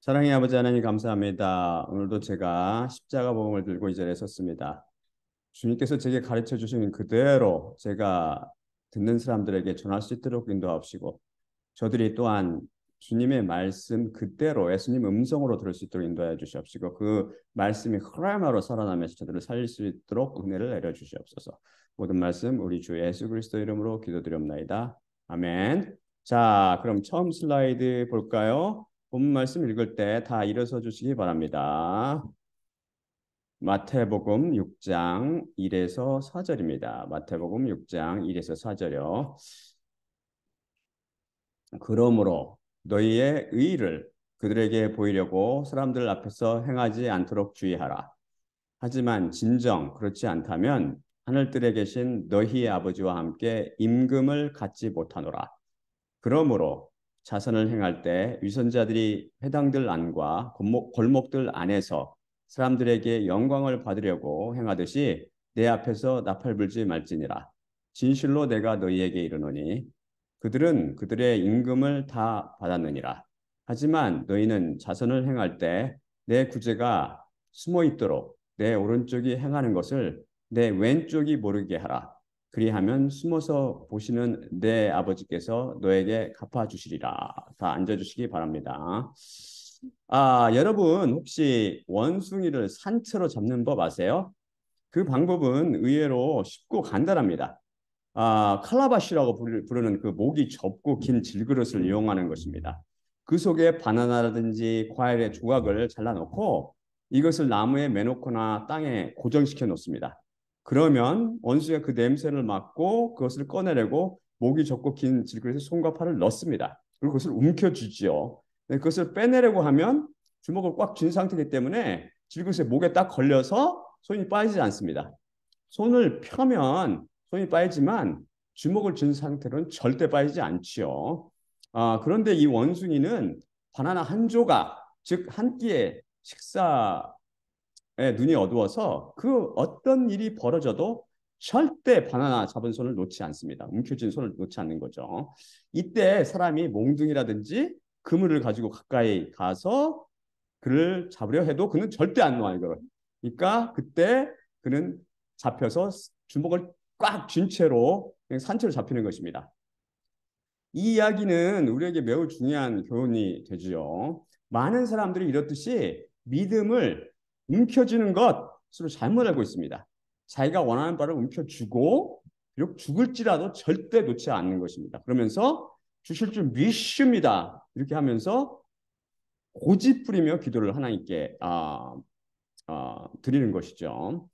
사랑의 아버지 하나님 감사합니다. 오늘도 제가 십자가 복음을 들고 이 자리에 섰습니다. 주님께서 제게 가르쳐 주신 그대로 제가 듣는 사람들에게 전할 수 있도록 인도하옵시고 저들이 또한 주님의 말씀 그대로 예수님 음성으로 들을 수 있도록 인도하여 주시옵시고 그 말씀이 흐라마로 살아나면서 저들을 살릴 수 있도록 은혜를 내려 주시옵소서. 모든 말씀 우리 주 예수 그리스도 이름으로 기도드립나이다. 아멘. 자, 그럼 처음 슬라이드 볼까요? 본문 말씀 읽을 때 다 일어서 주시기 바랍니다. 마태복음 6장 1에서 4절입니다. 마태복음 6장 1에서 4절이요. 그러므로 너희의 의를 그들에게 보이려고 사람들 앞에서 행하지 않도록 주의하라. 하지만 진정 그렇지 않다면 하늘들에 계신 너희의 아버지와 함께 임금을 갖지 못하노라. 그러므로 자선을 행할 때 위선자들이 회당들 안과 골목들 안에서 사람들에게 영광을 받으려고 행하듯이 내 앞에서 나팔 불지 말지니라. 진실로 내가 너희에게 이르노니 그들은 그들의 임금을 다 받았느니라. 하지만 너희는 자선을 행할 때 내 구제가 숨어 있도록 내 오른쪽이 행하는 것을 내 왼쪽이 모르게 하라. 그리하면 숨어서 보시는 내 아버지께서 너에게 갚아주시리라. 다 앉아주시기 바랍니다. 여러분 혹시 원숭이를 산채로 잡는 법 아세요? 그 방법은 의외로 쉽고 간단합니다. 칼라바시라고 부르는 그 목이 좁고 긴 질그릇을 이용하는 것입니다. 그 속에 바나나라든지 과일의 조각을 잘라놓고 이것을 나무에 매놓거나 땅에 고정시켜 놓습니다. 그러면 원숭이가 그 냄새를 맡고 그것을 꺼내려고 목이 좁고 긴 질그릇에 손과 팔을 넣습니다. 그리고 그것을 움켜쥐지요. 그것을 빼내려고 하면 주먹을 꽉 쥔 상태이기 때문에 질그릇에 목에 딱 걸려서 손이 빠지지 않습니다. 손을 펴면 손이 빠지지만 주먹을 쥔 상태로는 절대 빠지지 않지요. 그런데 이 원숭이는 바나나 한 조각, 즉 한 끼의 식사에 눈이 어두워서 그 어떤 일이 벌어져도 절대 바나나 잡은 손을 놓지 않습니다. 움켜쥔 손을 놓지 않는 거죠. 이때 사람이 몽둥이라든지 그물을 가지고 가까이 가서 그를 잡으려 해도 그는 절대 안 놔요, 이걸. 그러니까 그때 그는 잡혀서 주먹을 꽉 쥔 채로 그냥 산채로 잡히는 것입니다. 이 이야기는 우리에게 매우 중요한 교훈이 되지요. 많은 사람들이 이렇듯이 믿음을 움켜쥐는 것으로 잘못 알고 있습니다. 자기가 원하는 바를 움켜쥐고 비록 죽을지라도 절대 놓지 않는 것입니다. 그러면서 주실 줄 믿습니다. 이렇게 하면서 고집 부리며 기도를 하나님께 드리는 것이죠.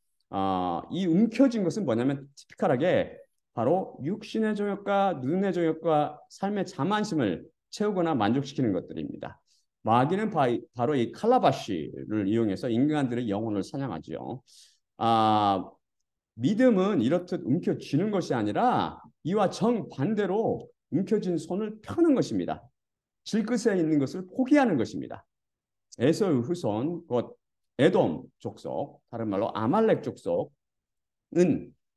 이 움켜진 것은 뭐냐면 티피컬하게 바로 육신의 정욕과 눈의 정욕과 삶의 자만심을 채우거나 만족시키는 것들입니다. 마귀는 바로 이 칼라바시를 이용해서 인간들의 영혼을 사냥하지요. 아, 믿음은 이렇듯 움켜쥐는 것이 아니라 이와 정반대로 움켜진 손을 펴는 것입니다. 질그릇에 있는 것을 포기하는 것입니다. 에서의 후손, 곧 에돔 족속, 다른 말로 아말렉 족속은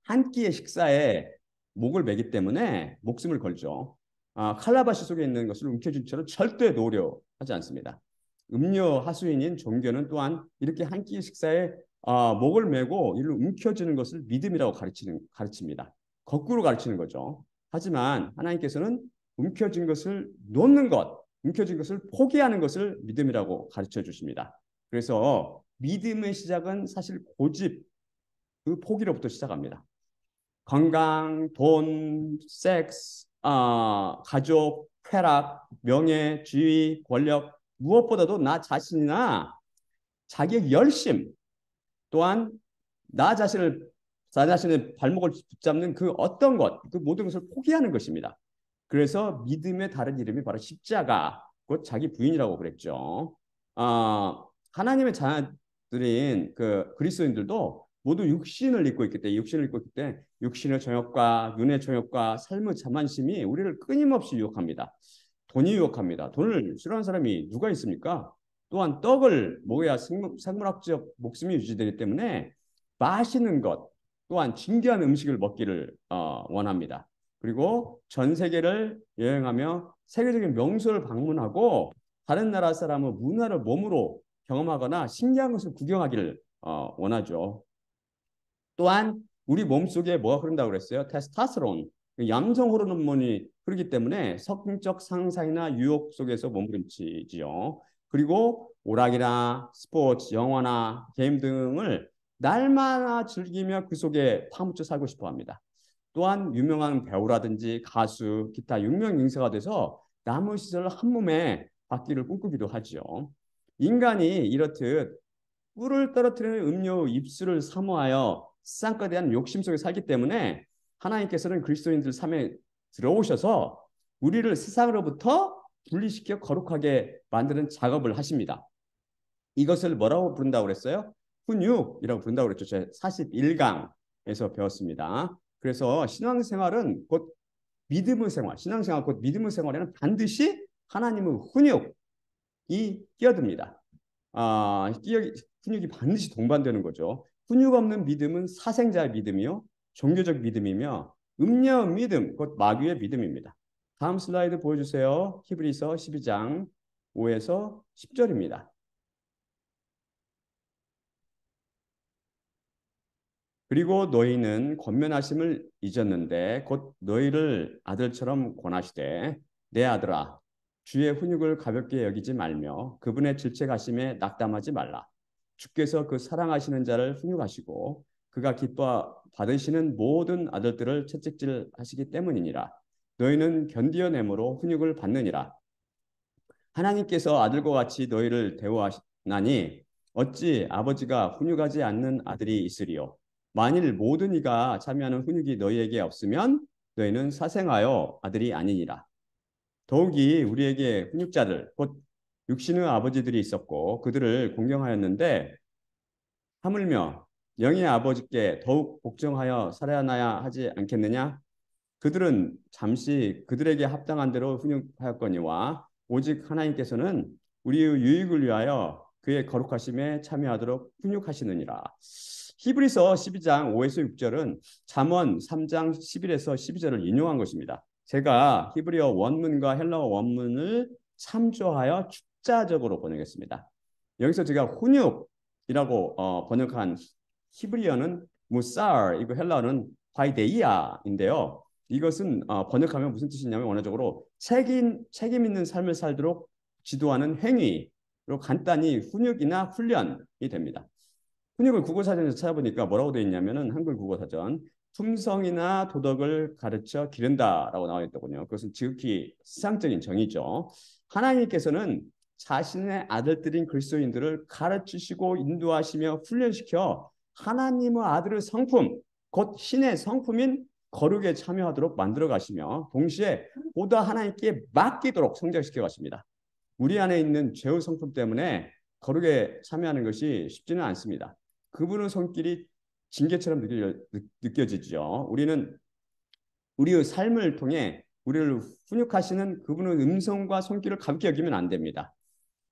한 끼의 식사에 목을 매기 때문에 목숨을 걸죠. 칼라바시 속에 있는 것을 움켜쥔 채로 절대 놓으려 하지 않습니다. 음료 하수인인 종교는 또한 이렇게 한 끼의 식사에 목을 메고 이를 움켜쥐는 것을 믿음이라고 가르칩니다. 거꾸로 가르치는 거죠. 하지만 하나님께서는 움켜쥔 것을 놓는 것, 움켜진 것을 포기하는 것을 믿음이라고 가르쳐 주십니다. 그래서 믿음의 시작은 사실 고집, 그 포기로부터 시작합니다. 건강, 돈, 섹스, 가족, 쾌락, 명예, 지위, 권력, 무엇보다도 나 자신이나 자기의 열심, 또한 나 자신의 발목을 붙잡는 그 어떤 것, 그 모든 것을 포기하는 것입니다. 그래서 믿음의 다른 이름이 바로 십자가, 곧 자기 부인이라고 그랬죠. 하나님의 자녀들인 그 그리스도인들도 모두 육신을 입고 있기 때문에 육신의 정욕과 눈의 정욕과 삶의 자만심이 우리를 끊임없이 유혹합니다. 돈이 유혹합니다. 돈을 싫어하는 사람이 누가 있습니까? 또한 떡을 먹어야 생물학적 목숨이 유지되기 때문에 맛있는 것 또한 진귀한 음식을 먹기를 원합니다. 그리고 전 세계를 여행하며 세계적인 명소를 방문하고 다른 나라 사람의 문화를 몸으로 경험하거나 신기한 것을 구경하기를 원하죠. 또한 우리 몸속에 뭐가 흐른다고 그랬어요? 테스토스테론, 남성 호르몬이 흐르기 때문에 성적 상상이나 유혹 속에서 몸부림치지요. 그리고 오락이나 스포츠, 영화나 게임 등을 날마다 즐기며 그 속에 파묻혀 살고 싶어 합니다. 또한 유명한 배우라든지 가수, 기타 유명 인사가 돼서 남은 시절을 한 몸에 받기를 꿈꾸기도 하죠. 인간이 이렇듯 꿀을 떨어뜨리는 음료 입술을 사모하여 세상에 대한 욕심 속에 살기 때문에 하나님께서는 그리스도인들 삶에 들어오셔서 우리를 세상으로부터 분리시켜 거룩하게 만드는 작업을 하십니다. 이것을 뭐라고 부른다고 그랬어요? 훈육이라고 부른다고 그랬죠. 제 41강에서 배웠습니다. 그래서 신앙생활은 곧 믿음의 생활, 신앙생활 곧 믿음의 생활에는 반드시 하나님의 훈육이 끼어듭니다. 훈육이 반드시 동반되는 거죠. 훈육 없는 믿음은 사생자의 믿음이요, 종교적 믿음이며 음녀 믿음, 곧 마귀의 믿음입니다. 다음 슬라이드 보여주세요. 히브리서 12장 5에서 10절입니다. 그리고 너희는 권면하심을 잊었는데 곧 너희를 아들처럼 권하시되 내 아들아 주의 훈육을 가볍게 여기지 말며 그분의 질책하심에 낙담하지 말라. 주께서 그 사랑하시는 자를 훈육하시고 그가 기뻐 받으시는 모든 아들들을 채찍질하시기 때문이니라. 너희는 견디어내므로 훈육을 받느니라. 하나님께서 아들과 같이 너희를 대우하시나니 어찌 아버지가 훈육하지 않는 아들이 있으리요. 만일 모든 이가 참여하는 훈육이 너희에게 없으면 너희는 사생하여 아들이 아니니라. 더욱이 우리에게 훈육자들 곧 육신의 아버지들이 있었고 그들을 공경하였는데 하물며 영의 아버지께 더욱 복종하여 살아나야 하지 않겠느냐? 그들은 잠시 그들에게 합당한 대로 훈육하였거니와 오직 하나님께서는 우리의 유익을 위하여 그의 거룩하심에 참여하도록 훈육하시느니라. 히브리서 12장 5에서 6절은 잠언 3장 11에서 12절을 인용한 것입니다. 제가 히브리어 원문과 헬라어 원문을 참조하여 축자적으로 번역했습니다. 여기서 제가 훈육이라고 번역한 히브리어는 무사르, 이거 헬라어는 파이데이아인데요. 이것은 번역하면 무슨 뜻이냐면 원어적으로 책임 있는 삶을 살도록 지도하는 행위로 간단히 훈육이나 훈련이 됩니다. 훈육을 국어사전에서 찾아보니까 뭐라고 되어 있냐면은 한글 국어사전 품성이나 도덕을 가르쳐 기른다라고 나와 있더군요. 그것은 지극히 수상적인 정의죠. 하나님께서는 자신의 아들들인 그리스도인들을 가르치시고 인도하시며 훈련시켜 하나님의 아들의 성품, 곧 신의 성품인 거룩에 참여하도록 만들어 가시며 동시에 보다 하나님께 맡기도록 성장시켜 가십니다. 우리 안에 있는 죄의 성품 때문에 거룩에 참여하는 것이 쉽지는 않습니다. 그분의 손길이 징계처럼 느껴지죠. 우리는 우리의 삶을 통해 우리를 훈육하시는 그분의 음성과 손길을 가볍게 여기면 안 됩니다.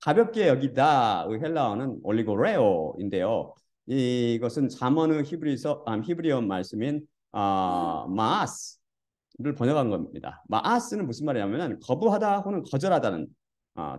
가볍게 여기다의 헬라어는 올리고레오인데요. 이것은 잠언의 히브리어 말씀인 마아스를 번역한 겁니다. 마아스는 무슨 말이냐면 거부하다 혹은 거절하다는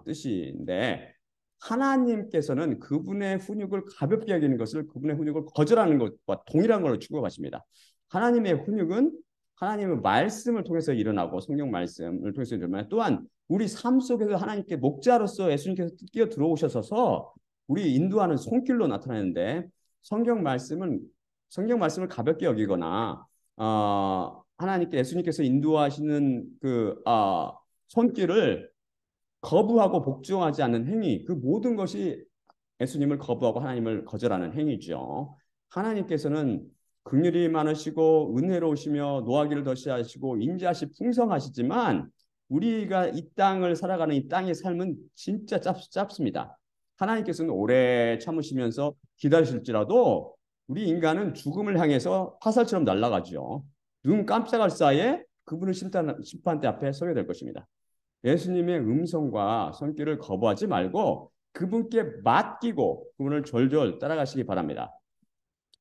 뜻인데 하나님께서는 그분의 훈육을 가볍게 여기는 것을 그분의 훈육을 거절하는 것과 동일한 걸로 추구하십니다. 하나님의 훈육은 하나님의 말씀을 통해서 일어나고 성경 말씀을 통해서 일어나고 또한 우리 삶 속에서 하나님께 목자로서 예수님께서 뛰어 들어오셔서 우리 인도하는 손길로 나타나는데 성경 말씀을 가볍게 여기거나 하나님께 예수님께서 인도하시는 그 손길을 거부하고 복종하지 않는 행위, 그 모든 것이 예수님을 거부하고 하나님을 거절하는 행위죠. 하나님께서는 긍휼이 많으시고 은혜로우시며 노하기를 더시하시고 인자하시 풍성하시지만 우리가 이 땅을 살아가는 이 땅의 삶은 진짜 짧습니다. 하나님께서는 오래 참으시면서 기다리실지라도 우리 인간은 죽음을 향해서 화살처럼 날아가죠. 눈 깜짝할 사이에 그분의 심판대 앞에 서게 될 것입니다. 예수님의 음성과 손길을 거부하지 말고 그분께 맡기고 그분을 졸졸 따라가시기 바랍니다.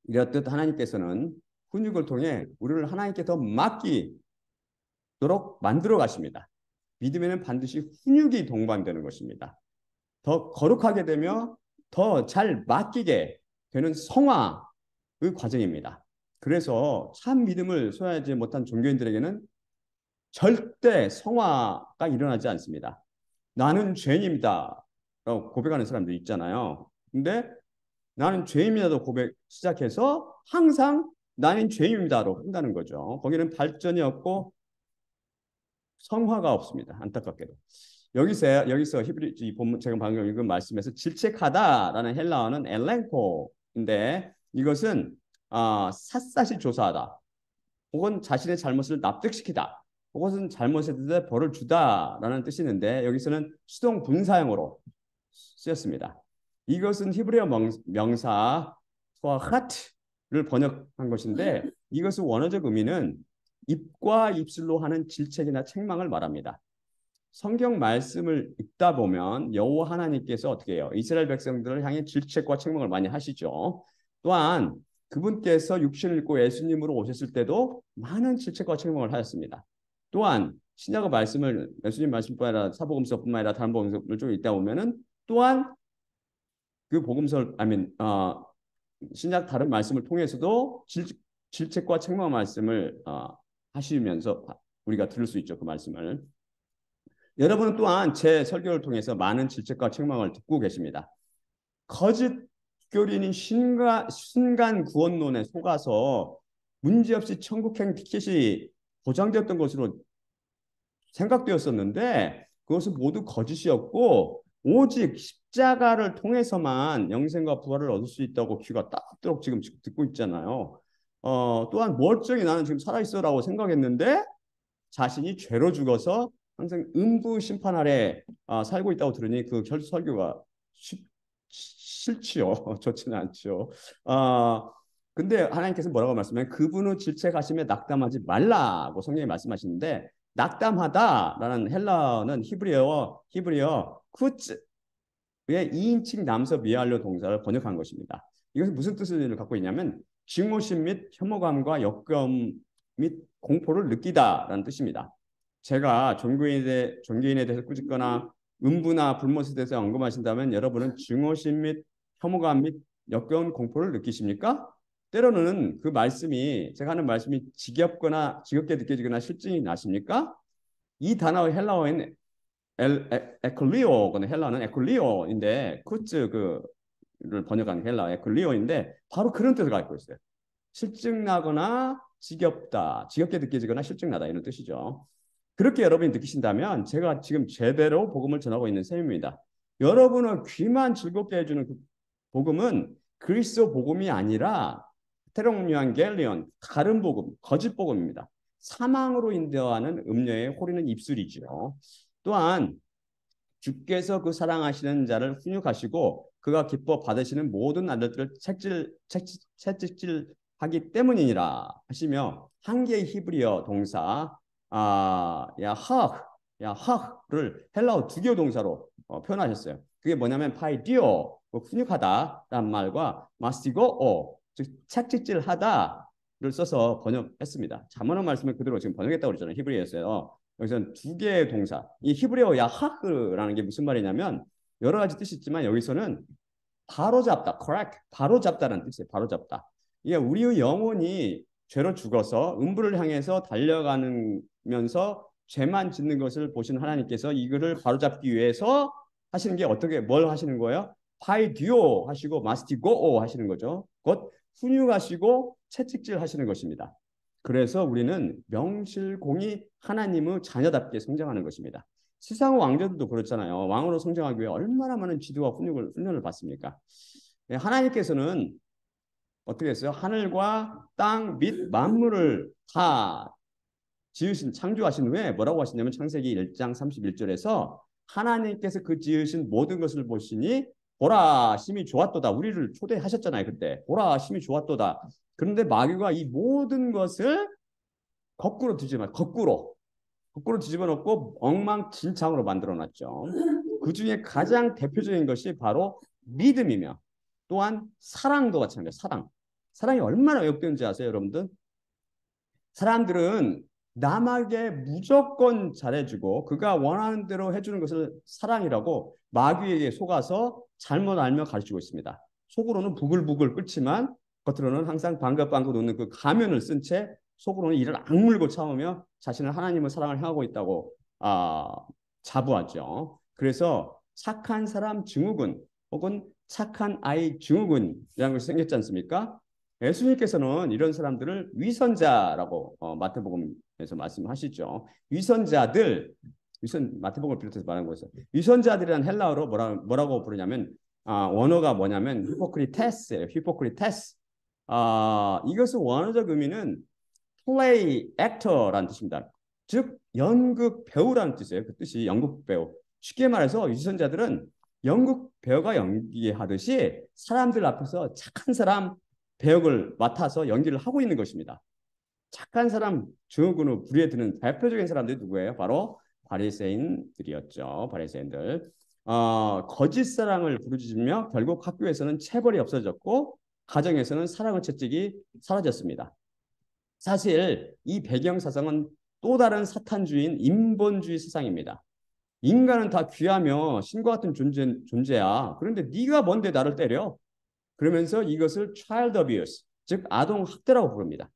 이렇듯 하나님께서는 훈육을 통해 우리를 하나님께 더 맡기도록 만들어 가십니다. 믿음에는 반드시 훈육이 동반되는 것입니다. 더 거룩하게 되며 더 잘 맡기게 되는 성화의 과정입니다. 그래서 참 믿음을 소유하지 못한 종교인들에게는 절대 성화가 일어나지 않습니다. 나는 죄인입니다 라고 고백하는 사람도 있잖아요. 근데 나는 죄인입니다도 고백 시작해서 항상 나는 죄인입니다로 한다는 거죠. 거기는 발전이 없고 성화가 없습니다. 안타깝게도. 여기서 히브리 이 본문 제가 방금 읽은 말씀에서 질책하다라는 헬라어는 엘렌코인데 이것은 샅샅이 조사하다 혹은 자신의 잘못을 납득시키다 혹은 잘못에 대해 벌을 주다라는 뜻이 있는데 여기서는 수동 분사형으로 쓰였습니다. 이것은 히브리어 명사 토아하트를 번역한 것인데 이것의 원어적 의미는 입과 입술로 하는 질책이나 책망을 말합니다. 성경 말씀을 읽다 보면 여호와 하나님께서 어떻게 해요? 이스라엘 백성들을 향해 질책과 책망을 많이 하시죠. 또한 그분께서 육신을 입고 예수님으로 오셨을 때도 많은 질책과 책망을 하셨습니다. 또한 신약의 말씀을 예수님 말씀뿐만 아니라 사복음서뿐만 아니라 다른 복음서를 좀 읽다 보면은 또한 그 복음서 신약 다른 말씀을 통해서도 질책과 책망 말씀을 하시면서 우리가 들을 수 있죠. 그 말씀을. 여러분은 또한 제 설교를 통해서 많은 질책과 책망을 듣고 계십니다. 거짓 교리는 순간 구원론에 속아서 문제없이 천국행 티켓이 보장되었던 것으로 생각되었었는데 그것은 모두 거짓이었고 오직 십자가를 통해서만 영생과 부활을 얻을 수 있다고 귀가 따갑도록 지금 듣고 있잖아요. 또한 멀쩡히 나는 지금 살아있어라고 생각했는데 자신이 죄로 죽어서 항상 음부 심판 아래 살고 있다고 들으니 그 설교가 싫지요. 좋지는 않죠. 근데 하나님께서 뭐라고 말씀하면 그분의 질책하심에 낙담하지 말라고 성경에 말씀하시는데 낙담하다라는 헬라어는 히브리어 쿠츠의 2인칭 남서 미완료 동사를 번역한 것입니다. 이것은 무슨 뜻을 갖고 있냐면 증오심 및 혐오감과 역겨움 및 공포를 느끼다라는 뜻입니다. 제가 종교인에 대해서 꾸짖거나 음부나 불못에 대해서 언급하신다면 여러분은 증오심 및 혐오감 및 역겨운 공포를 느끼십니까? 때로는 그 말씀이 제가 하는 말씀이 지겹게 느껴지거나 실증이 나십니까? 이 단어의 헬라어인 에클리오거나 헬라어는 에클리오인데 쿠츠 그를 번역한 헬라 에클리오인데 바로 그런 뜻을 갖고 있어요. 실증나거나 지겹게 느껴지거나 실증나다 이런 뜻이죠. 그렇게 여러분이 느끼신다면 제가 지금 제대로 복음을 전하고 있는 셈입니다. 여러분의 귀만 즐겁게 해주는 그 복음은 그리스도 복음이 아니라 테롱유한겔리온 다른 복음, 거짓 복음입니다. 사망으로 인도하는 음료의 호리는 입술이지요. 또한 주께서 그 사랑하시는 자를 훈육하시고 그가 기뻐 받으시는 모든 아들들을 채찍질하기 때문이니라 하시며 한 개의 히브리어 동사 야하를 헬라어 두 개의 동사로 표현하셨어요. 그게 뭐냐면 파이디오 훈육하다라는 말과 마스티고 즉 채찍질하다를 써서 번역했습니다. 자문한 말씀을 그대로 지금 번역했다고 그러잖아요. 히브리어에서요. 여기서는 두 개의 동사. 이 히브리어 야하흐라는 게 무슨 말이냐면 여러 가지 뜻이 있지만 여기서는 바로잡다, correct, 바로잡다라는 뜻이에요. 바로잡다. 이게 우리의 영혼이 죄로 죽어서 음부를 향해서 달려가면서 죄만 짓는 것을 보신 하나님께서 이거를 바로잡기 위해서 하시는 게 뭘 하시는 거예요? 파이디오 하시고 마스티고 하시는 거죠. 곧 훈육하시고 채찍질 하시는 것입니다. 그래서 우리는 명실공히 하나님의 자녀답게 성장하는 것입니다. 세상 왕조들도 그렇잖아요. 왕으로 성장하기 위해 얼마나 많은 지도와 훈련을 받습니까? 하나님께서는 어떻게 했어요? 하늘과 땅 및 만물을 다 창조하신 후에 뭐라고 하시냐면 창세기 1장 31절에서 하나님께서 그 지으신 모든 것을 보시니 보라 심히 좋았도다. 우리를 초대하셨잖아요. 그때 보라 심히 좋았도다. 그런데 마귀가 이 모든 것을 거꾸로 뒤집어 놓고 엉망진창으로 만들어 놨죠. 그 중에 가장 대표적인 것이 바로 믿음이며 또한 사랑도 마찬가지예요. 사랑이 얼마나 왜곡되는지 아세요, 여러분들? 사람들은 남에게 무조건 잘해주고 그가 원하는 대로 해주는 것을 사랑이라고 마귀에게 속아서 잘못 알며 가르치고 있습니다. 속으로는 부글부글 끓지만 겉으로는 항상 방긋방긋 웃는 그 가면을 쓴 채 속으로는 이를 악물고 참으며 자신을 하나님의 사랑을 향하고 있다고 자부하죠. 그래서 착한 사람 증후군 혹은 착한 아이 증후군이라는 것이 생겼지 않습니까? 예수님께서는 이런 사람들을 위선자라고 마태복음에서 말씀하시죠. 마태복음을 비롯해서 말하는 거죠. 위선자들이란 헬라어로 뭐라고 부르냐면 원어가 뭐냐면 히포크리테스예요. 히포크리테스. 이것의 원어적 의미는 play actor라는 뜻입니다. 즉 연극 배우라는 뜻이에요. 그 뜻이 연극 배우. 쉽게 말해서 위선자들은 연극 배우가 연기하듯이 사람들 앞에서 착한 사람 배역을 맡아서 연기를 하고 있는 것입니다. 착한 사람 증후군으로 불리에 드는 대표적인 사람들이 누구예요? 바로 바리새인들이었죠. 바리새인들. 거짓 사랑을 부르짖으며 결국 학교에서는 체벌이 없어졌고 가정에서는 사랑의 채찍이 사라졌습니다. 사실 이 배경 사상은 또 다른 사탄주의인 인본주의 사상입니다. 인간은 다 귀하며 신과 같은 존재야. 그런데 네가 뭔데 나를 때려? 그러면서 이것을 child abuse, 즉 아동 학대라고 부릅니다.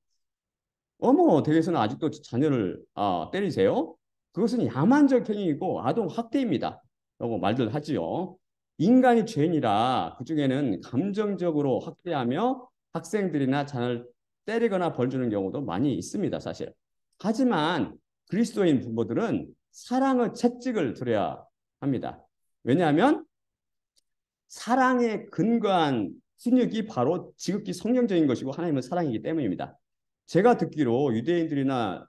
어머, 댁에서는 아직도 자녀를 때리세요? 그것은 야만적 행위이고 아동 학대입니다. 라고 말들 하지요. 인간이 죄인이라 그중에는 감정적으로 학대하며 학생들이나 자녀를 때리거나 벌 주는 경우도 많이 있습니다, 사실. 하지만 그리스도인 부모들은 사랑의 채찍을 들여야 합니다. 왜냐하면 사랑에 근거한 훈육이 바로 지극히 성경적인 것이고 하나님의 사랑이기 때문입니다. 제가 듣기로 유대인들이나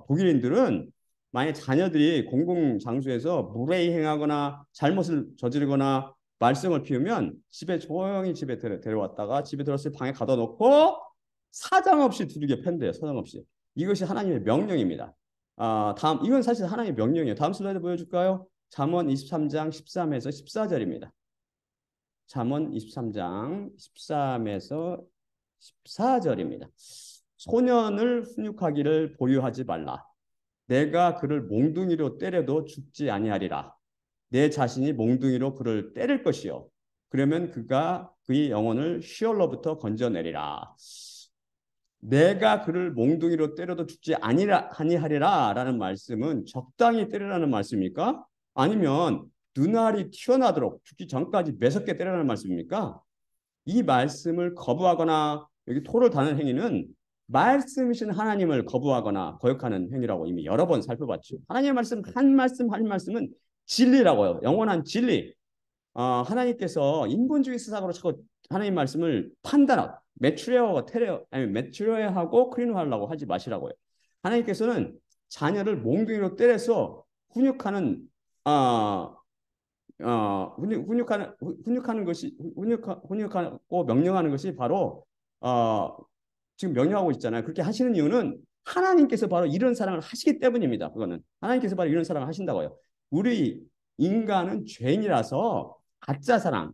독일인들은 만약 자녀들이 공공장소에서 무례히 행하거나 잘못을 저지르거나 말썽을 피우면 조용히 집에 데려왔다가 집에 들어서 방에 가둬 놓고 사정없이 두들겨 팬대요. 사정없이. 이것이 하나님의 명령입니다. 이건 사실 하나님의 명령이에요. 다음 슬라이드 보여줄까요? 잠언 23장 13에서 14절입니다. 잠언 23장 13에서 14절입니다. 소년을 훈육하기를 보유하지 말라. 내가 그를 몽둥이로 때려도 죽지 아니하리라. 내 자신이 몽둥이로 그를 때릴 것이요. 그러면 그가 그의 영혼을 시올로부터 건져내리라. 내가 그를 몽둥이로 때려도 죽지 아니하리라 라는 말씀은 적당히 때리라는 말씀입니까? 아니면 눈알이 튀어나도록 죽기 전까지 매섭게 때리라는 말씀입니까? 이 말씀을 거부하거나 여기 토를 다는 행위는 말씀이신 하나님을 거부하거나 거역하는 행위라고 이미 여러 번 살펴봤죠. 하나님의 말씀 한 말씀은 진리라고요. 영원한 진리. 하나님께서 인본주의 사상으로 자꾸 하나님 말씀을 판단하고 매추레하고 크리노하려고 하지 마시라고요. 하나님께서는 자녀를 몽둥이로 때려서 훈육하는 훈육하고 명령하는 것이 바로 지금 명령하고 있잖아요. 그렇게 하시는 이유는 하나님께서 바로 이런 사랑을 하시기 때문입니다. 그거는 하나님께서 바로 이런 사랑을 하신다고요. 우리 인간은 죄인이라서 가짜 사랑,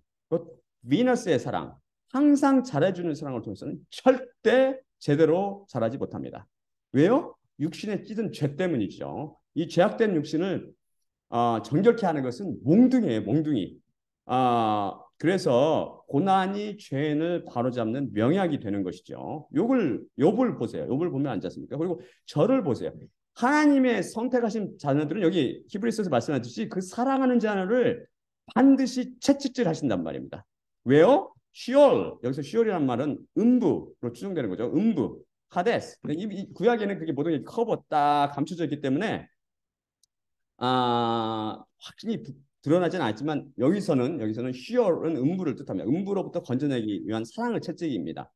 비너스의 사랑, 항상 잘해주는 사랑을 통해서는 절대 제대로 잘하지 못합니다. 왜요? 육신에 찌든 죄 때문이죠. 이 죄악된 육신을 정결케 하는 것은 몽둥이에요, 몽둥이. 그래서 고난이 죄인을 바로잡는 명약이 되는 것이죠. 욥을 보세요. 욥을 보면 안 좋습니까? 그리고 저를 보세요. 하나님의 선택하신 자녀들은 여기 히브리서에서 말씀하듯이 그 사랑하는 자녀를 반드시 채찍질 하신단 말입니다. 왜요? 시올, 여기서 시올이란 말은 음부로 추정되는 거죠. 음부, 하데스. 이 구약에는 그게 모든 게 커버 딱 감춰져 있기 때문에 확실히 드러나지는 않지만 여기서는 시올은 음부를 뜻합니다. 음부로부터 건져내기 위한 사랑의 채찍입니다.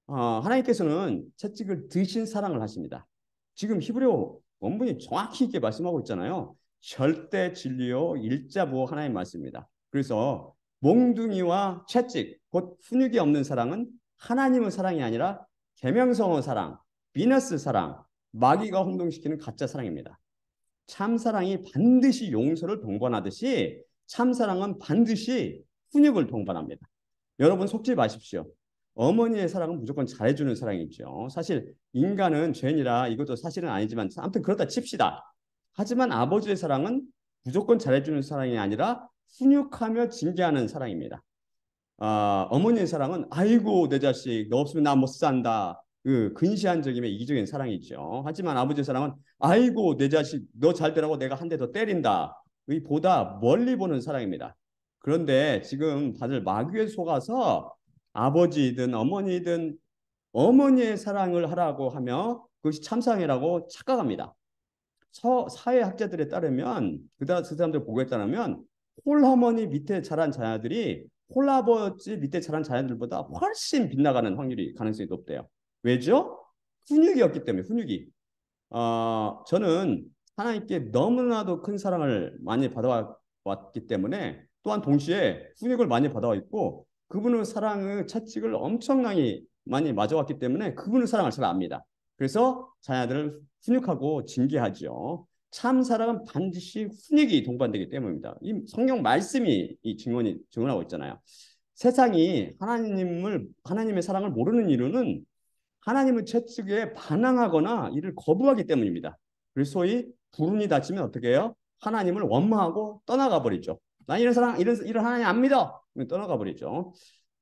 하나님께서는 채찍을 드신 사랑을 하십니다. 지금 히브리어 원문이 정확히 이렇게 말씀하고 있잖아요. 절대 진리요 일자부호 하나님 말씀입니다. 그래서 몽둥이와 채찍, 곧 훈육이 없는 사랑은 하나님의 사랑이 아니라 계명성의 사랑, 비너스 사랑, 마귀가 혼동시키는 가짜 사랑입니다. 참사랑이 반드시 용서를 동반하듯이 참사랑은 반드시 훈육을 동반합니다. 여러분 속지 마십시오. 어머니의 사랑은 무조건 잘해주는 사랑이죠. 사실 인간은 죄인이라 이것도 사실은 아니지만 아무튼 그렇다 칩시다. 하지만 아버지의 사랑은 무조건 잘해주는 사랑이 아니라 훈육하며 징계하는 사랑입니다. 어머니의 사랑은 아이고 내 자식 너 없으면 나 못 산다. 그 근시안적이며 이기적인 사랑이죠. 하지만 아버지의 사랑은 아이고 내 자식 너 잘 되라고 내가 한 대 더 때린다. 의 보다 멀리 보는 사랑입니다. 그런데 지금 다들 마귀에 속아서 아버지든 어머니든 어머니의 사랑을 하라고 하며 그것이 참사랑이라고 착각합니다. 사회학자들에 따르면 그 사람들 보고에 따르면 홀어머니 밑에 자란 자녀들이 홀아버지 밑에 자란 자녀들보다 훨씬 빗나가는 확률이 가능성이 높대요. 왜죠? 훈육이었기 때문에 훈육이. 저는 하나님께 너무나도 큰 사랑을 많이 받아왔기 때문에 또한 동시에 훈육을 많이 받아왔고 그분의 사랑의 채찍을 엄청나게 많이 맞아왔기 때문에 그분의 사랑을 잘 압니다. 그래서 자녀들을 훈육하고 징계하죠. 참 사랑은 반드시 훈육이 동반되기 때문입니다. 이 성경 말씀이 이 증언하고 있잖아요. 세상이 하나님의 사랑을 모르는 이유는 하나님의 채찍에 반항하거나 이를 거부하기 때문입니다. 그래서 소위 불운이 닥치면 어떻게 해요? 하나님을 원망하고 떠나가 버리죠. 난 이런 하나님 안 믿어. 떠나가 버리죠.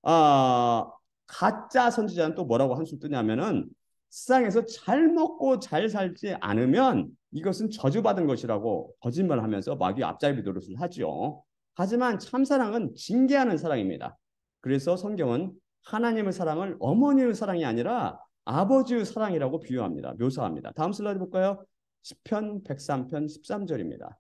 아, 가짜 선지자는 또 뭐라고 한술 뜨냐면은 세상에서 잘 먹고 잘 살지 않으면 이것은 저주받은 것이라고 거짓말하면서 마귀 앞잡이 노릇을 하죠. 하지만 참사랑은 징계하는 사랑입니다. 그래서 성경은 하나님의 사랑을 어머니의 사랑이 아니라 아버지의 사랑이라고 비유합니다. 묘사합니다. 다음 슬라이드 볼까요? 시편 103편 13절입니다.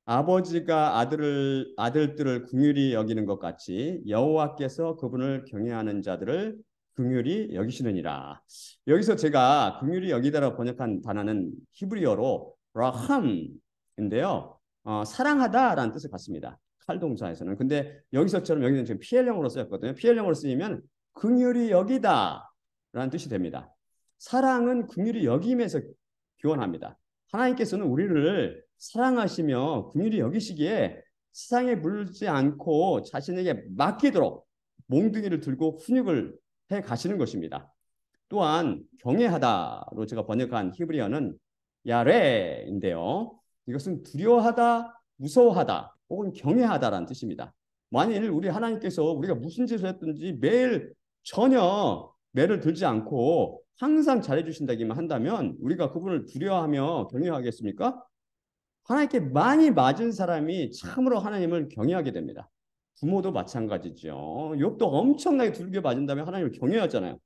아버지가 아들들을 긍휼히 여기는 것 같이 여호와께서 그분을 경외하는 자들을 긍휼히 여기시느니라. 여기서 제가 긍휼히 여기다라고 번역한 단어는 히브리어로 라함인데요. 사랑하다라는 뜻을 갖습니다. 칼동사에서는. 근데 여기서처럼 여기는 지금 PL형으로 쓰였거든요. PL형으로 쓰이면 긍휼히 여기다라는 뜻이 됩니다. 사랑은 긍휼히 여김에서 교환합니다. 하나님께서는 우리를 사랑하시며 긍휼히 여기시기에 세상에 물지 않고 자신에게 맡기도록 몽둥이를 들고 훈육을 해 가시는 것입니다. 또한 경외하다로 제가 번역한 히브리어는 야레인데요. 이것은 두려워하다, 무서워하다, 혹은 경외하다라는 뜻입니다. 만일 우리 하나님께서 우리가 무슨 짓을 했든지 매일 전혀 매를 들지 않고 항상 잘해주신다기만 한다면 우리가 그분을 두려워하며 경외하겠습니까? 하나님께 많이 맞은 사람이 참으로 하나님을 경외하게 됩니다. 부모도 마찬가지죠. 욥도 엄청나게 두들겨 맞은 다음에 하나님을 경외하잖아요.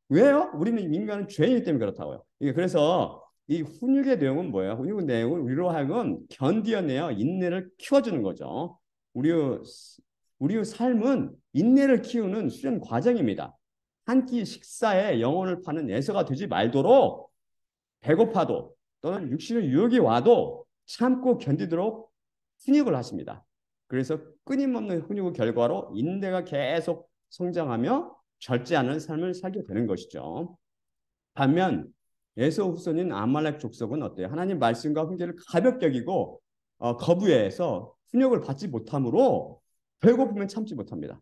왜요? 우리는 인간은 죄인이기 때문에 그렇다고요. 그래서 이 훈육의 내용은 뭐예요? 훈육의 내용은 우리로 하여금 견디어내어 인내를 키워주는 거죠. 우리의, 우리의 삶은 인내를 키우는 수련 과정입니다. 한 끼 식사에 영혼을 파는 애서가 되지 말도록 배고파도 또는 육신의 유혹이 와도 참고 견디도록 훈육을 하십니다. 그래서 끊임없는 훈육의 결과로 인내가 계속 성장하며 절제하는 삶을 살게 되는 것이죠. 반면 에서 후손인 아말렉 족속은 어때요? 하나님 말씀과 훈계를 가볍게 여기고 거부해서 훈육을 받지 못하므로 배고프면 참지 못합니다.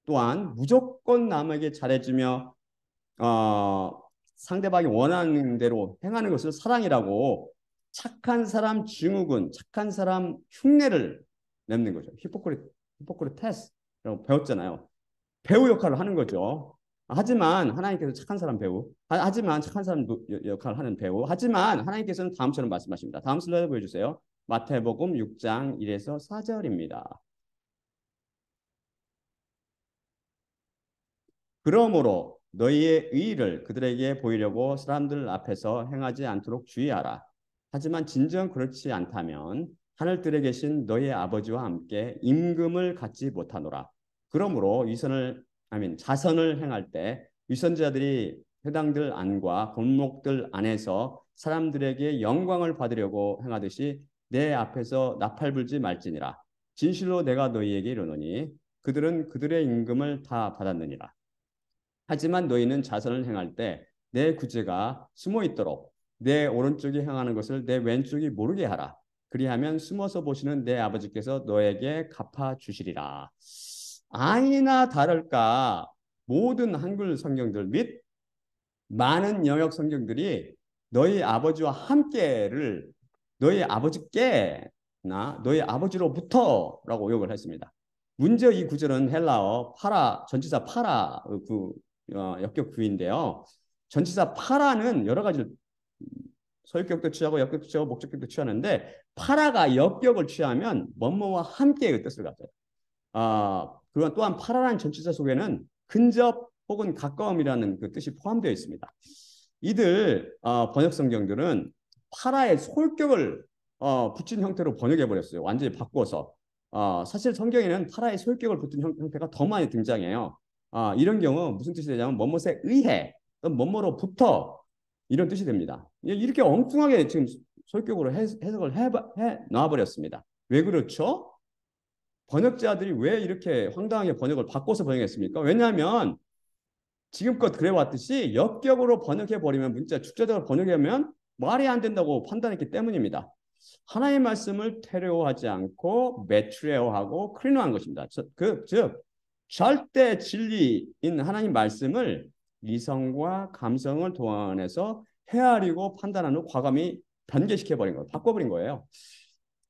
또한 무조건 남에게 잘해주며 상대방이 원하는 대로 행하는 것을 사랑이라고 착한 사람 증후군, 착한 사람 흉내를 내는 거죠. 히포크리테스라고 배웠잖아요. 배우 역할을 하는 거죠. 하지만 하나님께서 착한 사람 배우, 하지만 착한 사람 역할을 하는 배우, 하지만 하나님께서는 다음처럼 말씀하십니다. 다음 슬라이드 보여주세요. 마태복음 6장 1에서 4절입니다. 그러므로 너희의 의의를 그들에게 보이려고 사람들 앞에서 행하지 않도록 주의하라. 하지만 진정 그렇지 않다면 하늘들에 계신 너희의 아버지와 함께 임금을 갖지 못하노라. 그러므로 자선을 행할 때 위선자들이 회당들 안과 골목들 안에서 사람들에게 영광을 받으려고 행하듯이 내 앞에서 나팔 불지 말지니라. 진실로 내가 너희에게 이르노니 그들은 그들의 임금을 다 받았느니라. 하지만 너희는 자선을 행할 때 내 구제가 숨어 있도록 내 오른쪽이 행하는 것을 내 왼쪽이 모르게 하라. 그리하면 숨어서 보시는 내 아버지께서 너에게 갚아주시리라. 아니나 다를까 모든 한글 성경들 및 많은 영역 성경들이 너희 아버지와 함께를 너희 아버지께나 너희 아버지로부터라고 요약을 했습니다. 문제 이 구절은 헬라어 파라 전치사 파라 역격 구인데요. 전치사 파라는 여러 가지 소유격도 취하고 역격도 취하고 목적격도 취하는데 파라가 역격을 취하면 뭐뭐와 함께의 뜻을 가져요. 그리고 또한 파라라는 전치사 속에는 근접 혹은 가까움이라는 그 뜻이 포함되어 있습니다. 이들 번역 성경들은 파라의 소격을 붙인 형태로 번역해 버렸어요. 완전히 바꿔서. 사실 성경에는 파라의 소격을 붙인 형태가 더 많이 등장해요. 이런 경우 무슨 뜻이 되냐면 뭐뭇에 의해 또는 뭐뭐로부터 이런 뜻이 됩니다. 이렇게 엉뚱하게 지금 소격으로 해석을 해 놔버렸습니다. 왜 그렇죠? 번역자들이 왜 이렇게 황당하게 번역을 바꿔서 번역했습니까? 왜냐하면 지금껏 그래왔듯이 역격으로 번역해버리면 문자 축자적으로 번역하면 말이 안 된다고 판단했기 때문입니다. 하나님의 말씀을 테레오하지 않고 메트레오하고 크리노한 것입니다. 즉 절대 진리인 하나님 말씀을 이성과 감성을 동원해서 헤아리고 판단한 후 과감히 변개시켜버린 거예요. 바꿔버린 거예요.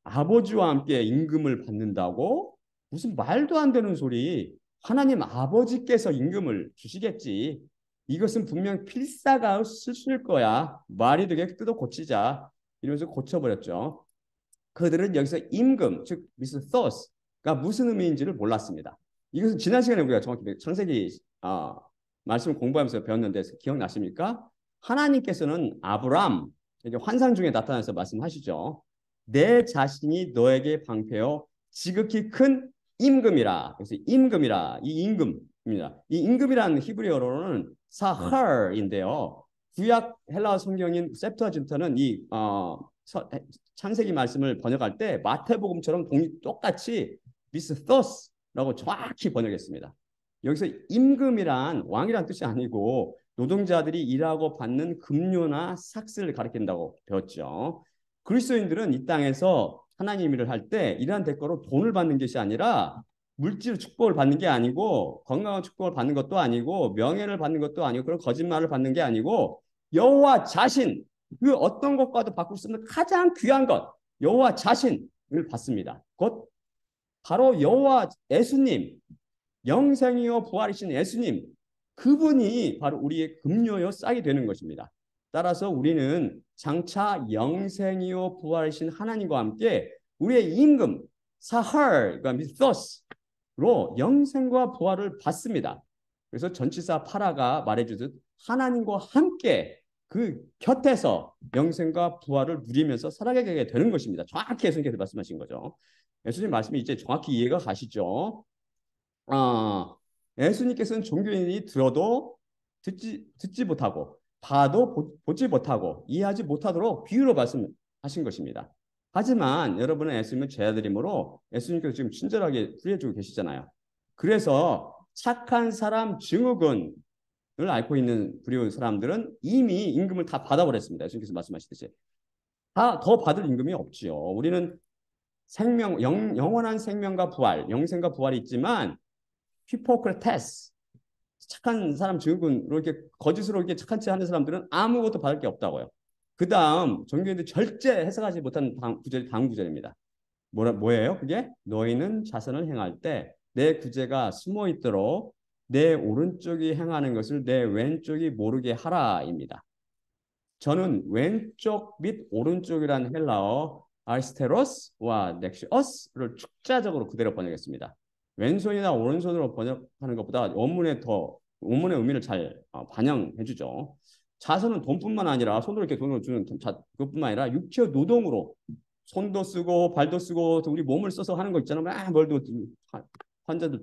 아버지와 함께 임금을 받는다고? 무슨 말도 안 되는 소리. 하나님 아버지께서 임금을 주시겠지. 이것은 분명 필사가 실수일 거야. 말이 되게 뜯어 고치자. 이러면서 고쳐버렸죠. 그들은 여기서 임금, 즉 미스 thous가 무슨 의미인지를 몰랐습니다. 이것은 지난 시간에 우리가 정확히 창세기 말씀을 공부하면서 배웠는데 기억나십니까? 하나님께서는 아브람, 이게 환상 중에 나타나서 말씀하시죠. 내 자신이 너에게 방패요 지극히 큰 임금이라. 그래서 임금이라. 이 임금입니다. 이 임금이라는 히브리어로는 사할인데요. 구약 헬라 성경인 septuagint는 이 창세기 말씀을 번역할 때 마태복음처럼 똑같이 미스토스라고 정확히 번역했습니다. 여기서 임금이란 왕이란 뜻이 아니고 노동자들이 일하고 받는 급료나 삭스를 가리킨다고 배웠죠. 그리스도인들은 이 땅에서 하나님 일을 할 때 이러한 대가로 돈을 받는 것이 아니라 물질 축복을 받는 게 아니고 건강한 축복을 받는 것도 아니고 명예를 받는 것도 아니고 그런 거짓말을 받는 게 아니고 여호와 자신 그 어떤 것과도 바꿀 수 없는 가장 귀한 것 여호와 자신을 받습니다. 곧 바로 여호와 예수님 영생이요 부활이신 예수님 그분이 바로 우리의 급료요 싹이 되는 것입니다. 따라서 우리는 장차 영생이요 부활이신 하나님과 함께 우리의 임금 사할 그러니까 미토스로 영생과 부활을 받습니다. 그래서 전치사 파라가 말해주듯 하나님과 함께 그 곁에서 영생과 부활을 누리면서 살아가게 되는 것입니다. 정확히 예수님께서 말씀하신 거죠. 예수님 말씀이 이제 정확히 이해가 가시죠. 예수님께서는 종교인이 들어도 듣지 못하고 봐도 보지 못하고 이해하지 못하도록 비유로 말씀하신 것입니다. 하지만 여러분은 예수님은 제자들이므로 예수님께서 지금 친절하게 풀이해주고 계시잖아요. 그래서 착한 사람 증후군을 앓고 있는 불의한 사람들은 이미 임금을 다 받아버렸습니다. 예수님께서 말씀하시듯이. 다 더 받을 임금이 없지요. 우리는 영원한 생명과 부활, 영생과 부활이 있지만 히포크라테스 착한 사람 증후군으로 이렇게 거짓으로 이렇게 착한 체 하는 사람들은 아무것도 받을 게 없다고요. 그 다음 종교인들 절대 해석하지 못한 구절이 다음 구절입니다. 뭐예요? 그게 너희는 자선을 행할 때 내 구제가 숨어 있도록 내 오른쪽이 행하는 것을 내 왼쪽이 모르게 하라입니다. 저는 왼쪽 및 오른쪽이라는 헬라어 아리스테로스와 넥시어스를 축자적으로 그대로 번역했습니다. 왼손이나 오른손으로 번역하는 것보다 원문의 의미를 잘 반영해주죠. 자선은 돈뿐만 아니라 손으로 이렇게 돈을 주는 그것뿐만 아니라 육체 노동으로 손도 쓰고 발도 쓰고 우리 몸을 써서 하는 거 있잖아요. 뭘도 환자들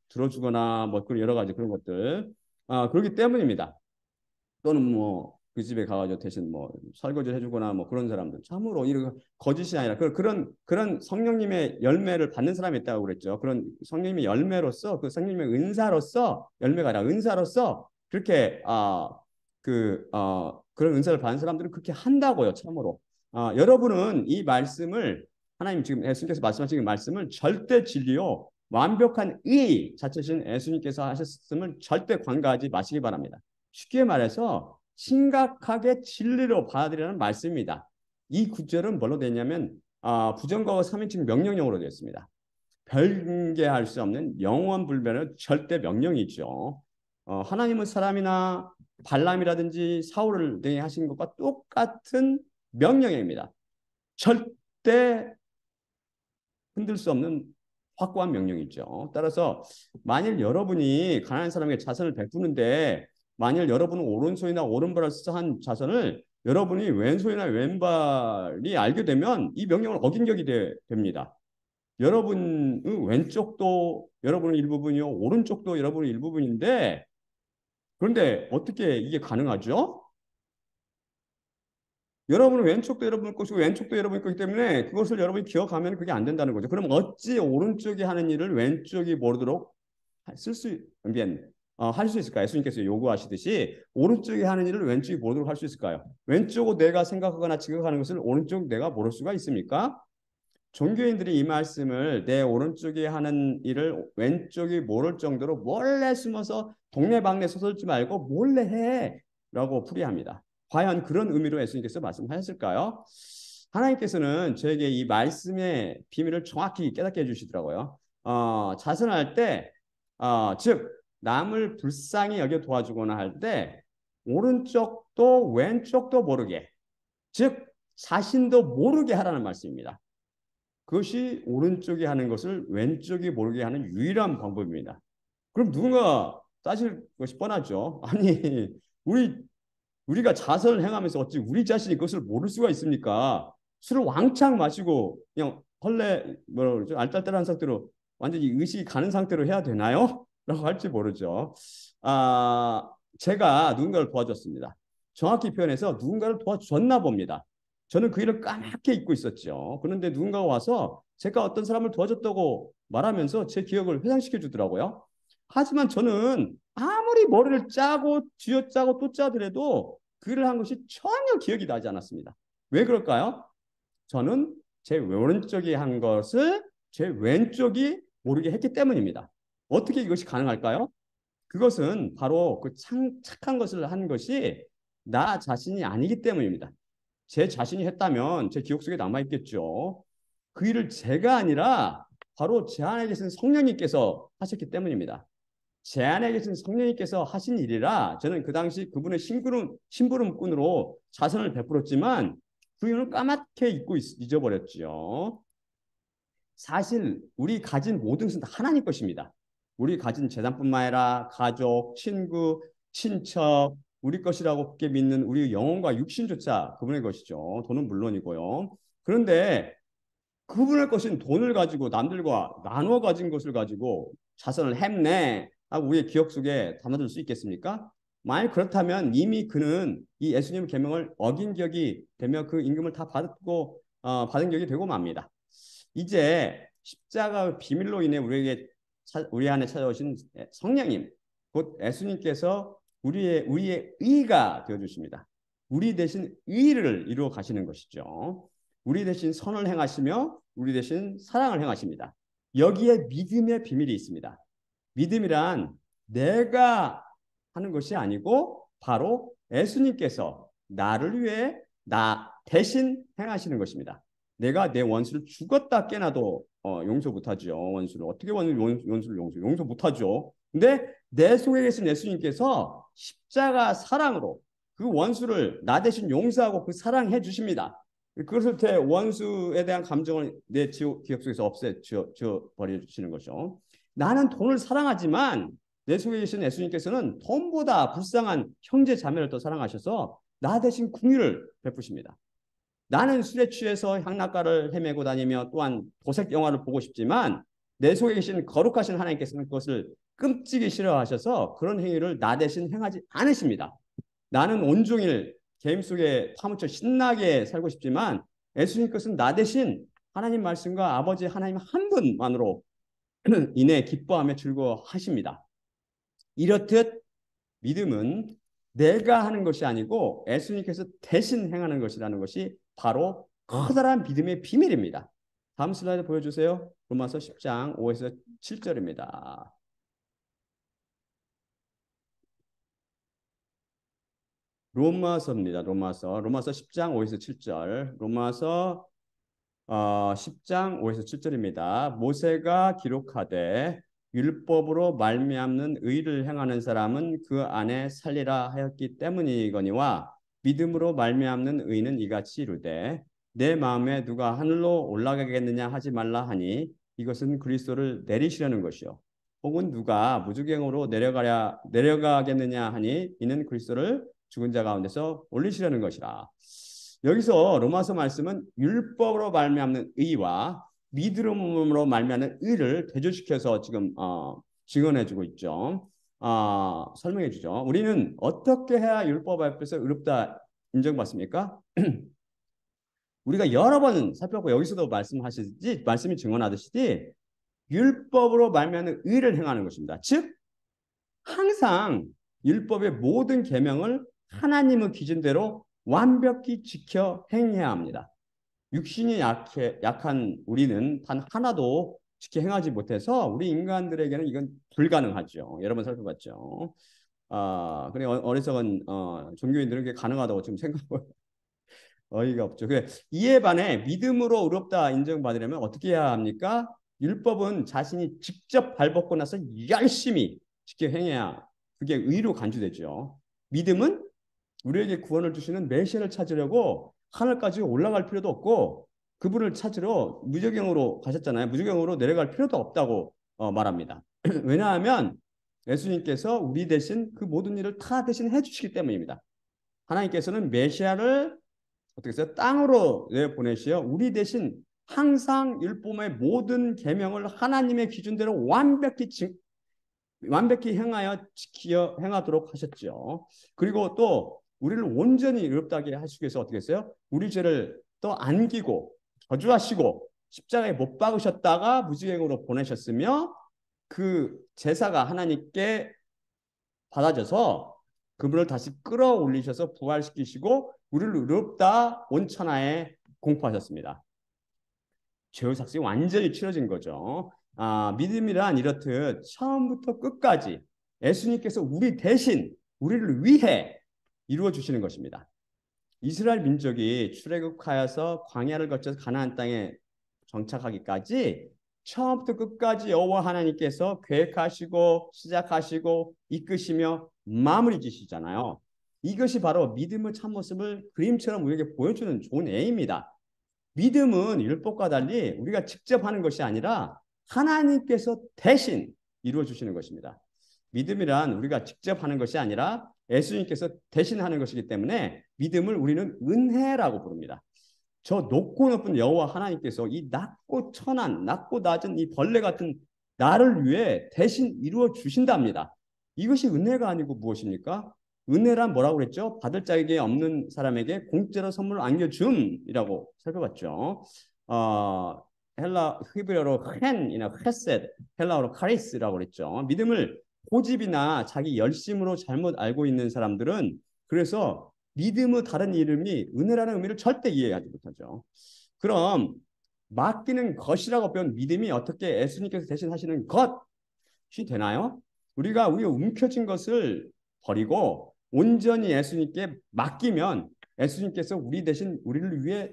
들어주거나 뭐 그런 여러 가지 그런 것들 그렇기 때문입니다. 또는 뭐 그 집에 가가지고 대신 뭐 설거지를 해주거나 뭐 그런 사람들 참으로 이런 거짓이 아니라 그런 성령님의 열매를 받는 사람이 있다고 그랬죠. 그런 성령님의 열매로서 그 성령님의 은사로서 열매가 아니라 은사로서 그렇게 그런 은사를 받는 사람들은 그렇게 한다고요. 참으로 여러분은 이 말씀을 하나님 지금 예수님께서 말씀하신 말씀을 절대 진리요 완벽한 의 자체신 예수님께서 하셨음을 절대 관가하지 마시기 바랍니다. 쉽게 말해서 심각하게 진리로 받아들이라는 말씀입니다. 이 구절은 뭘로 되냐면 부정과거 3인칭 명령형으로 되어 있습니다. 별개할 수 없는 영원불변의 절대 명령이죠. 하나님은 사람이나 발람이라든지 사울을 등에 하신 것과 똑같은 명령입니다. 절대 흔들 수 없는 확고한 명령이죠. 따라서 만일 여러분이 가난한 사람에게 자선을 베푸는데 만일 여러분은 오른손이나 오른발을 써서 한 자선을 여러분이 왼손이나 왼발이 알게 되면 이 명령을 어긴 격이 됩니다. 여러분의 왼쪽도 여러분의 일부분이요, 오른쪽도 여러분의 일부분인데 그런데 어떻게 이게 가능하죠? 여러분은 왼쪽도 여러분 것이고 왼쪽도 여러분 거기 때문에 그것을 여러분이 기억하면 그게 안 된다는 거죠. 그럼 어찌 오른쪽이 하는 일을 왼쪽이 모르도록 할 수 있을까요? 예수님께서 요구하시듯이 오른쪽이 하는 일을 왼쪽이 모르도록 할 수 있을까요? 왼쪽으로 내가 생각하거나 지각하는 것을 오른쪽 내가 모를 수가 있습니까? 종교인들이 이 말씀을 내 오른쪽이 하는 일을 왼쪽이 모를 정도로 몰래 숨어서 동네방네 서설지 말고 몰래 해 라고 풀이합니다. 과연 그런 의미로 예수님께서 말씀하셨을까요? 하나님께서는 저에게 이 말씀의 비밀을 정확히 깨닫게 해주시더라고요. 자선할 때, 즉 남을 불쌍히 여겨 도와주거나 할 때 오른쪽도 왼쪽도 모르게, 즉 자신도 모르게 하라는 말씀입니다. 그것이 오른쪽이 하는 것을 왼쪽이 모르게 하는 유일한 방법입니다. 그럼 누군가 따질 것이 뻔하죠. 아니, 우리가 자선을 행하면서 어찌 우리 자신이 그것을 모를 수가 있습니까? 술을 왕창 마시고 그냥 헐레 뭐라 그러죠? 알딸딸한 상태로 완전히 의식이 가는 상태로 해야 되나요? 라고 할지 모르죠. 제가 누군가를 도와줬습니다. 정확히 표현해서 누군가를 도와줬나 봅니다. 저는 그 일을 까맣게 잊고 있었죠. 그런데 누군가가 와서 제가 어떤 사람을 도와줬다고 말하면서 제 기억을 회상시켜 주더라고요. 하지만 저는 아무리 머리를 짜고 쥐어짜고 또 짜더라도 그 일을 한 것이 전혀 기억이 나지 않았습니다. 왜 그럴까요? 저는 제 오른쪽이 한 것을 제 왼쪽이 모르게 했기 때문입니다. 어떻게 이것이 가능할까요? 그것은 바로 그 착한 것을 한 것이 나 자신이 아니기 때문입니다. 제 자신이 했다면 제 기억 속에 남아있겠죠. 그 일을 제가 아니라 바로 제 안에 계신 성령님께서 하셨기 때문입니다. 제 안에 계신 성령님께서 하신 일이라 저는 그 당시 그분의 심부름꾼으로 자선을 베풀었지만 그 일을 까맣게 잊어버렸죠. 사실 우리 가진 모든 것은 다 하나님 것입니다. 우리 가진 재산뿐만 아니라 가족, 친구, 친척, 우리 것이라고 굳게 믿는 우리 영혼과 육신조차 그분의 것이죠. 돈은 물론이고요. 그런데 그분의 것인 돈을 가지고 남들과 나누어 가진 것을 가지고 자선을 했네 하고 우리의 기억 속에 담아둘 수 있겠습니까? 만약 그렇다면 이미 그는 이 예수님 계명을 어긴 격이 되며 그 임금을 다 받은 격이 되고 맙니다. 이제 십자가 비밀로 인해 우리 안에 찾아오신 성령님, 곧 예수님께서 우리의 의가 되어 주십니다. 우리 대신 의를 이루어 가시는 것이죠. 우리 대신 선을 행하시며 우리 대신 사랑을 행하십니다. 여기에 믿음의 비밀이 있습니다. 믿음이란 내가 하는 것이 아니고 바로 예수님께서 나를 위해 나 대신 행하시는 것입니다. 내가 내 원수를 죽었다 깨나도 용서 못하죠. 원수를 어떻게 원수를 용서 못하죠. 근데 내 속에 계신 예수님께서 십자가 사랑으로 그 원수를 나 대신 용서하고 그 사랑해 주십니다. 그것을 때 원수에 대한 감정을 내 기억 속에서 버리시는 거죠. 나는 돈을 사랑하지만 내 속에 계신 예수님께서는 돈보다 불쌍한 형제 자매를 더 사랑하셔서 나 대신 긍휼을 베푸십니다. 나는 술에 취해서 향락가를 헤매고 다니며 또한 도색 영화를 보고 싶지만 내 속에 계신 거룩하신 하나님께서는 그것을 끔찍이 싫어하셔서 그런 행위를 나 대신 행하지 않으십니다. 나는 온종일 게임 속에 파묻혀 신나게 살고 싶지만 예수님께서는 나 대신 하나님 말씀과 아버지 하나님 한 분만으로 인해 기뻐하며 즐거워하십니다. 이렇듯 믿음은 내가 하는 것이 아니고 예수님께서 대신 행하는 것이라는 것이 바로 커다란 믿음의 비밀입니다. 다음 슬라이드 보여주세요. 로마서 10장 5에서 7절입니다. 로마서입니다. 로마서 10장 5에서 7절. 로마서 10장 5에서 7절입니다. 모세가 기록하되 율법으로 말미암는 의를 행하는 사람은 그 안에 살리라 하였기 때문이거니와 믿음으로 말미암는 의는 이같이 이르되 내 마음에 누가 하늘로 올라가겠느냐 하지 말라 하니 이것은 그리스도를 내리시려는 것이요 혹은 누가 무주갱으로 내려가겠느냐 하니 이는 그리스도를 죽은 자 가운데서 올리시려는 것이라. 여기서 로마서 말씀은 율법으로 말미암는 의와 믿음으로 말미암는 의를 대조시켜서 지금 증언해주고 있죠. 설명해주죠. 우리는 어떻게 해야 율법 앞에서 의롭다 인정받습니까? 우리가 여러 번 살펴보고 여기서도 말씀이 증언하듯이 율법으로 말미암는 의를 행하는 것입니다. 즉 항상 율법의 모든 계명을 하나님의 기준대로 완벽히 지켜 행해야 합니다. 육신이 약한 우리는 단 하나도 지켜 행하지 못해서 우리 인간들에게는 이건 불가능하죠. 여러 번 살펴봤죠. 그래 어리석은 종교인들은 그게 가능하다고 지금 생각하고 어이가 없죠. 그래 이에 반해 믿음으로 의롭다 인정받으려면 어떻게 해야 합니까? 율법은 자신이 직접 발벗고 나서 열심히 지켜 행해야 그게 의로 간주되죠. 믿음은 우리에게 구원을 주시는 메시아를 찾으려고 하늘까지 올라갈 필요도 없고 그분을 찾으러 무저갱으로 가셨잖아요. 무저갱으로 내려갈 필요도 없다고 말합니다. 왜냐하면 예수님께서 우리 대신 그 모든 일을 다 대신 해주시기 때문입니다. 하나님께서는 메시아를 어떻게 해서 땅으로 내보내시어 우리 대신 항상 율법의 모든 계명을 하나님의 기준대로 완벽히 행하여 지키어 행하도록 하셨죠. 그리고 또 우리를 온전히 의롭다게 하시기 위해서 어떻게 했어요? 우리 죄를 또 안기고 저주하시고 십자가에 못 박으셨다가 무지행으로 보내셨으며 그 제사가 하나님께 받아져서 그분을 다시 끌어올리셔서 부활시키시고 우리를 의롭다 온천하에 공포하셨습니다. 죄의 삭이 완전히 치러진 거죠. 믿음이란 이렇듯 처음부터 끝까지 예수님께서 우리 대신 우리를 위해 이루어 주시는 것입니다. 이스라엘 민족이 출애굽하여서 광야를 거쳐서 가나안 땅에 정착하기까지 처음부터 끝까지 여호와 하나님께서 계획하시고 시작하시고 이끄시며 마무리 지시잖아요. 이것이 바로 믿음의 참모습을 그림처럼 우리에게 보여주는 좋은 예입니다. 믿음은 율법과 달리 우리가 직접 하는 것이 아니라 하나님께서 대신 이루어 주시는 것입니다. 믿음이란 우리가 직접 하는 것이 아니라 예수님께서 대신 하는 것이기 때문에 믿음을 우리는 은혜라고 부릅니다. 저 높고 높은 여호와 하나님께서 이 낮고 천한, 낮고 낮은 이 벌레 같은 나를 위해 대신 이루어 주신답니다. 이것이 은혜가 아니고 무엇입니까? 은혜란 뭐라고 그랬죠? 받을 자에게 없는 사람에게 공짜로 선물을 안겨줌이라고 살펴봤죠. 헬라 히브리어로 헨이나 헤셋, 헬라어로 카리스라고 그랬죠. 믿음을 고집이나 자기 열심으로 잘못 알고 있는 사람들은 그래서 믿음의 다른 이름이 은혜라는 의미를 절대 이해하지 못하죠. 그럼 맡기는 것이라고 배운 믿음이 어떻게 예수님께서 대신 하시는 것이 되나요? 우리가 움켜쥔 것을 버리고 온전히 예수님께 맡기면 예수님께서 우리 대신 우리를 위해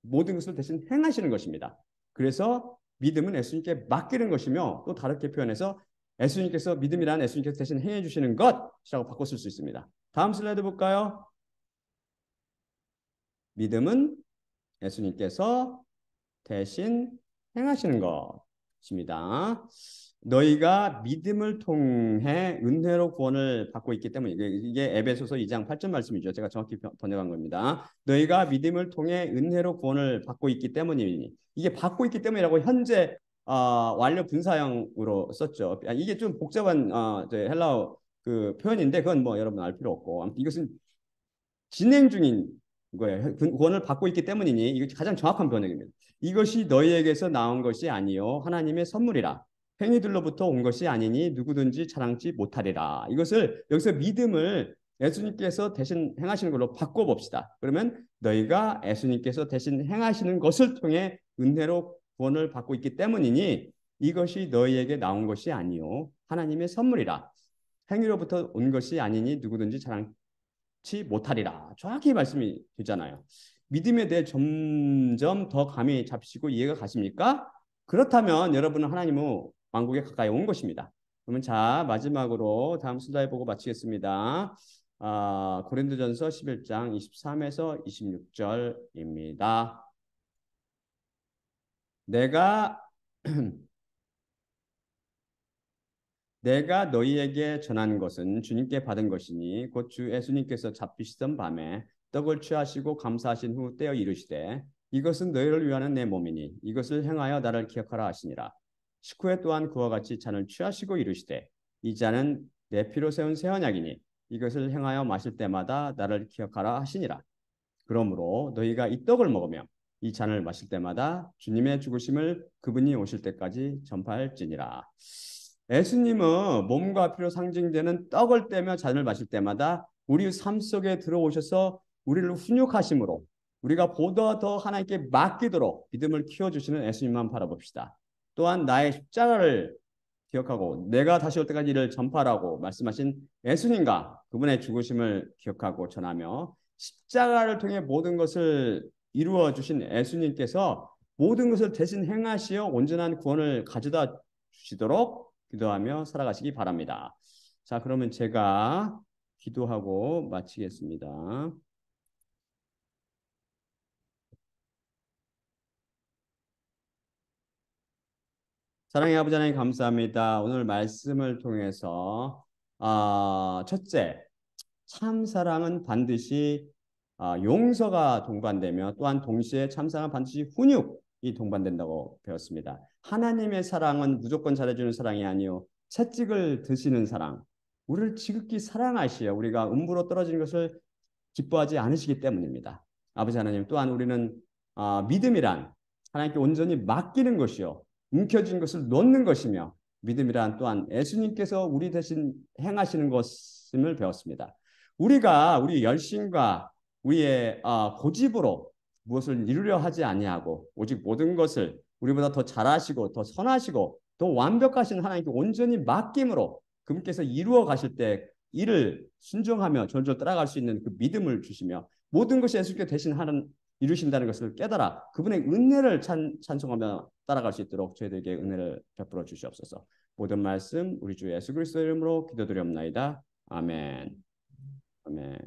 모든 것을 대신 행하시는 것입니다. 그래서 믿음은 예수님께 맡기는 것이며 또 다르게 표현해서 예수님께서 믿음이란 예수님께서 대신 행해 주시는 것이라고 바꿔 쓸 수 있습니다. 다음 슬라이드 볼까요? 믿음은 예수님께서 대신 행하시는 것입니다. 너희가 믿음을 통해 은혜로 구원을 받고 있기 때문에 이게 에베소서 2장 8절 말씀이죠. 제가 정확히 번역한 겁니다. 너희가 믿음을 통해 은혜로 구원을 받고 있기 때문이니 이게 받고 있기 때문이라고 현재 완료 분사형으로 썼죠. 이게 좀 복잡한 헬라어 그 표현인데 그건 뭐 여러분 알 필요 없고 이것은 진행 중인 거예요. 구원을 받고 있기 때문이니 이게 가장 정확한 번역입니다. 이것이 너희에게서 나온 것이 아니요 하나님의 선물이라. 행위들로부터 온 것이 아니니 누구든지 자랑치 못하리라. 이것을 여기서 믿음을 예수님께서 대신 행하시는 걸로 바꿔봅시다. 그러면 너희가 예수님께서 대신 행하시는 것을 통해 은혜로 구원을 받고 있기 때문이니 이것이 너희에게 나온 것이 아니요 하나님의 선물이라. 행위로부터 온 것이 아니니 누구든지 자랑치 못하리라. 정확히 말씀이 되잖아요. 믿음에 대해 점점 더 감이 잡히시고 이해가 가십니까? 그렇다면 여러분은 하나님의 왕국에 가까이 온 것입니다. 그러면 자, 마지막으로 다음 슬라이드 보고 마치겠습니다. 고린도전서 11장 23에서 26절입니다. 내가 너희에게 전한 것은 주님께 받은 것이니 곧 주 예수님께서 잡히시던 밤에 떡을 취하시고 감사하신 후 떼어 이르시되 이것은 너희를 위하는 내 몸이니 이것을 행하여 나를 기억하라 하시니라. 식후에 또한 그와 같이 잔을 취하시고 이르시되 이 잔은 내 피로 세운 새 언약이니 이것을 행하여 마실 때마다 나를 기억하라 하시니라. 그러므로 너희가 이 떡을 먹으며 이 잔을 마실 때마다 주님의 죽으심을 그분이 오실 때까지 전파할지니라. 예수님은 몸과 피로 상징되는 떡을 떼며 잔을 마실 때마다 우리 삶 속에 들어오셔서 우리를 훈육하심으로 우리가 보다 더 하나님께 맡기도록 믿음을 키워주시는 예수님만 바라봅시다. 또한 나의 십자가를 기억하고 내가 다시 올 때까지 이를 전파하라고 말씀하신 예수님과 그분의 죽으심을 기억하고 전하며 십자가를 통해 모든 것을 이루어 주신 예수님께서 모든 것을 대신 행하시어 온전한 구원을 가져다 주시도록 기도하며 살아가시기 바랍니다. 자, 그러면 제가 기도하고 마치겠습니다. 사랑의 아버지 하나님 감사합니다. 오늘 말씀을 통해서 첫째, 참 사랑은 반드시 용서가 동반되며 또한 동시에 참 사랑은 반드시 훈육이 동반된다고 배웠습니다. 하나님의 사랑은 무조건 잘해주는 사랑이 아니요 채찍을 드시는 사랑. 우리를 지극히 사랑하시어 우리가 음부로 떨어진 것을 기뻐하지 않으시기 때문입니다. 아버지 하나님 또한 우리는 믿음이란 하나님께 온전히 맡기는 것이요 움켜쥔 것을 놓는 것이며 믿음이란 또한 예수님께서 우리 대신 행하시는 것임을 배웠습니다. 우리가 우리 열심과 우리의 고집으로 무엇을 이루려 하지 아니하고 오직 모든 것을 우리보다 더 잘하시고 더 선하시고 더 완벽하신 하나님께 온전히 맡김으로 그분께서 이루어 가실 때 이를 순종하며 졸졸 따라갈 수 있는 그 믿음을 주시며 모든 것이 예수님께 대신 하는 이루신다는 것을 깨달아 그분의 은혜를 찬송하며 따라갈 수 있도록 저희들에게 은혜를 베풀어 주시옵소서. 모든 말씀 우리 주 예수 그리스도의 이름으로 기도드리옵나이다. 아멘. 아멘.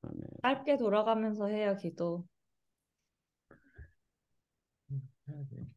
아멘. 짧게 돌아가면서 해요, 기도. 해야 돼.